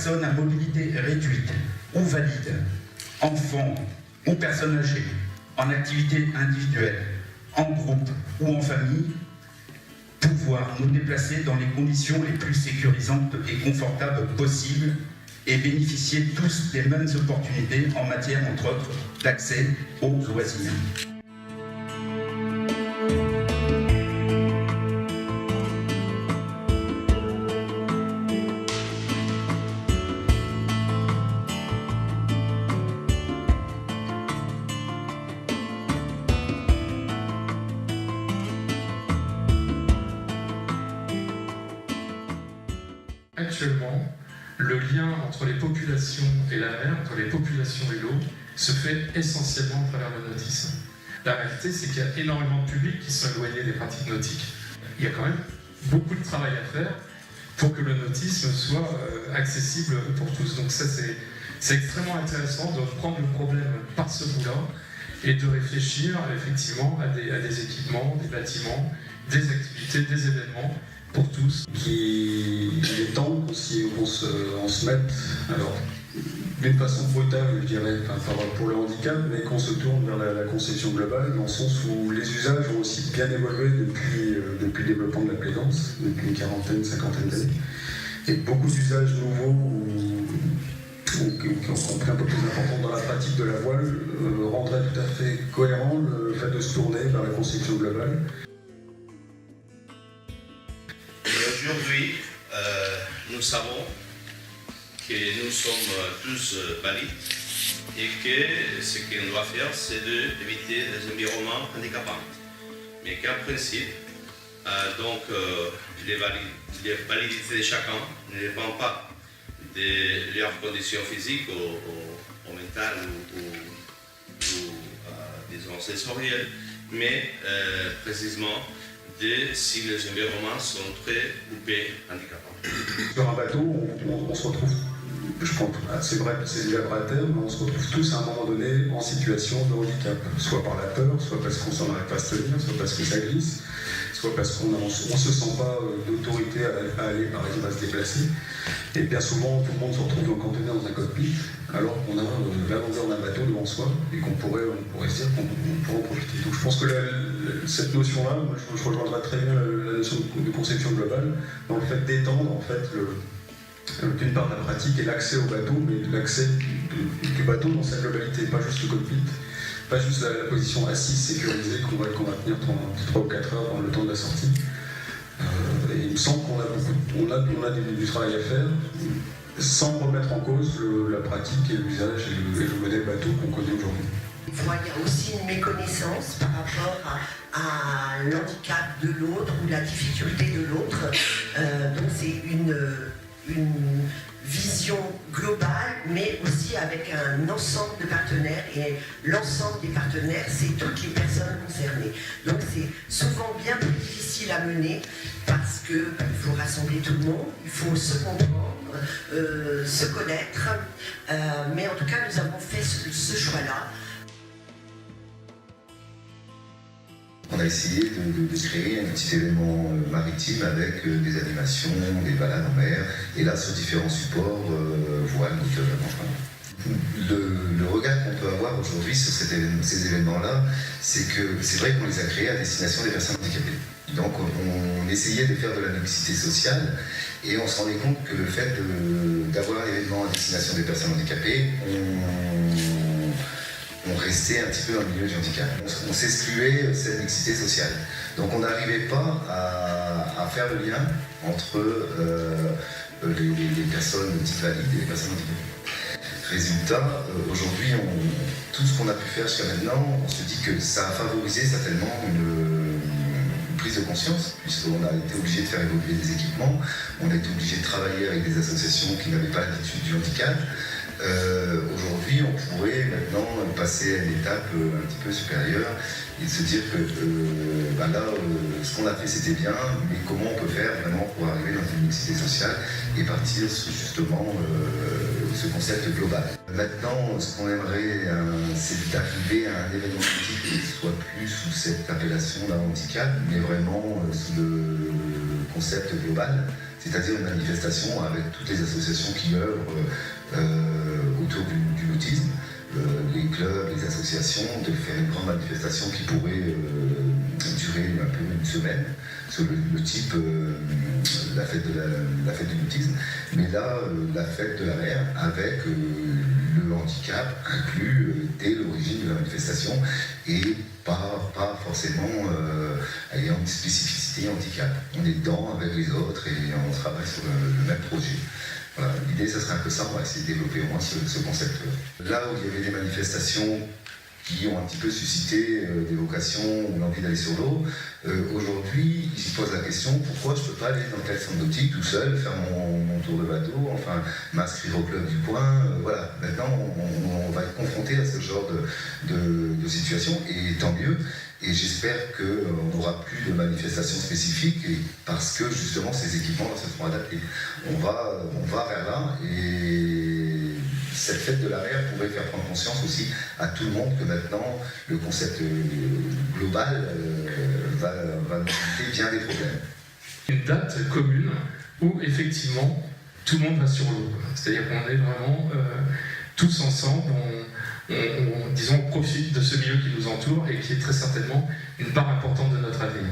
personnes à mobilité réduite ou valide, enfants ou personnes âgées, en activité individuelle, en groupe ou en famille, pouvoir nous déplacer dans les conditions les plus sécurisantes et confortables possibles et bénéficier tous des mêmes opportunités en matière, entre autres, d'accès aux loisirs. Actuellement, le lien entre les populations et la mer, entre les populations et l'eau, se fait essentiellement à travers le nautisme. La réalité, c'est qu'il y a énormément de publics qui sont éloignés des pratiques nautiques. Il y a quand même beaucoup de travail à faire pour que le nautisme soit accessible pour tous. Donc ça, c'est extrêmement intéressant de prendre le problème par ce bout-là et de réfléchir effectivement à des équipements, des bâtiments, des activités, des événements pour tous. Il est temps qu'on se mette, alors d'une façon brutale, je dirais, pour le handicap, mais qu'on se tourne vers la conception globale, dans le sens où les usages ont aussi bien évolué depuis le développement de la plaisance, depuis une quarantaine, cinquantaine d'années. Et beaucoup d'usages nouveaux qui ont pris un peu plus d'importance dans la pratique de la voile rendraient tout à fait cohérent le fait de se tourner vers la conception globale. Aujourd'hui, nous savons que nous sommes tous valides et que ce qu'on doit faire, c'est d'éviter des environnements handicapants. Mais qu'en principe, les validités de chacun ne dépendent pas de leurs conditions physiques ou mentales ou disons sensorielles, mais précisément si les environnements sont très ou peu handicapants. Sur un bateau, on se retrouve, je pense, c'est vrai, c'est déjà vrai à terme, mais on se retrouve tous à un moment donné en situation de handicap, soit par la peur, soit parce qu'on s'en arrive pas à se tenir, soit parce que ça glisse, soit parce qu'on ne se sent pas d'autorité à aller, par exemple, à se déplacer. Et bien souvent, tout le monde se retrouve en conteneur dans un cockpit, alors qu'on a la longueur d'un bateau devant soi et qu'on pourrait se dire qu'on pourrait en profiter. Donc je pense que cette notion-là, je rejoindrai très bien la notion de conception globale, dans le fait d'étendre en fait d'une part la pratique et l'accès au bateau, mais l'accès du bateau dans sa globalité, pas juste le cockpit, pas juste la position assise sécurisée qu'on va tenir 3 ou 4 heures dans le temps de la sortie. Et il me semble qu'on a du travail à faire, sans remettre en cause la pratique et l'usage et le modèle bateau qu'on connaît aujourd'hui. Il y a aussi une méconnaissance par rapport à l'handicap de l'autre ou la difficulté de l'autre. Donc c'est une vision globale, mais aussi avec un ensemble de partenaires. Et l'ensemble des partenaires, c'est toutes les personnes concernées. Donc c'est souvent bien plus difficile à mener parce qu'il faut rassembler tout le monde, il faut se comprendre, se connaître. Mais en tout cas, nous avons fait ce choix-là. On a essayé de créer un petit événement maritime avec des animations, des balades en mer, et là sur différents supports, voile, moteur, le regard qu'on peut avoir aujourd'hui sur ces événements-là, c'est que c'est vrai qu'on les a créés à destination des personnes handicapées. Donc on essayait de faire de la mixité sociale, et on se rendait compte que le fait d'avoir un événement à destination des personnes handicapées, on restait un petit peu dans le milieu du handicap. On s'excluait cette mixité sociale. Donc on n'arrivait pas à faire le lien entre les personnes dites valides et les personnes handicapées. Résultat, aujourd'hui, tout ce qu'on a pu faire jusqu'à maintenant, on se dit que ça a favorisé certainement une prise de conscience, puisqu'on a été obligé de faire évoluer des équipements, on a été obligé de travailler avec des associations qui n'avaient pas l'habitude du handicap. Aujourd'hui, on pourrait maintenant passer à une étape un petit peu supérieure et se dire que ce qu'on a fait c'était bien, mais comment on peut faire vraiment pour arriver dans une mixité sociale et partir sur justement ce concept global. Maintenant, ce qu'on aimerait, c'est d'arriver à un événement politique qui soit plus sous cette appellation d'un handicap, mais vraiment sous le concept global, c'est-à-dire une manifestation avec toutes les associations qui œuvrent autour du l'autisme, les clubs, les associations, de faire une grande manifestation qui pourrait durer un peu une semaine, sur le type la fête de l'autisme, mais là la fête de la mer avec le handicap inclus dès l'origine de la manifestation et pas forcément ayant une spécificité handicap. On est dedans avec les autres et on travaille sur le même projet. Voilà, l'idée, ça serait un peu ça, on va essayer de développer au moins ce concept-là. Là où il y avait des manifestations qui ont un petit peu suscité des vocations ou l'envie d'aller sur l'eau, aujourd'hui, ils se posent la question, pourquoi je ne peux pas aller dans tel centre nautique tout seul, faire mon tour de bateau, enfin m'inscrire au club du coin, voilà. Maintenant, on va être confronté à ce genre de situation, et tant mieux. Et j'espère qu'on n'aura plus de manifestations spécifiques parce que justement ces équipements se seront adaptés. On va vers là et cette fête de la mer pourrait faire prendre conscience aussi à tout le monde que maintenant le concept global va nous éviter bien des problèmes. Une date commune où effectivement tout le monde va sur l'eau. C'est-à-dire qu'on est vraiment tous ensemble, on profite de ce milieu qui nous entoure et qui est très certainement une part importante de notre avenir.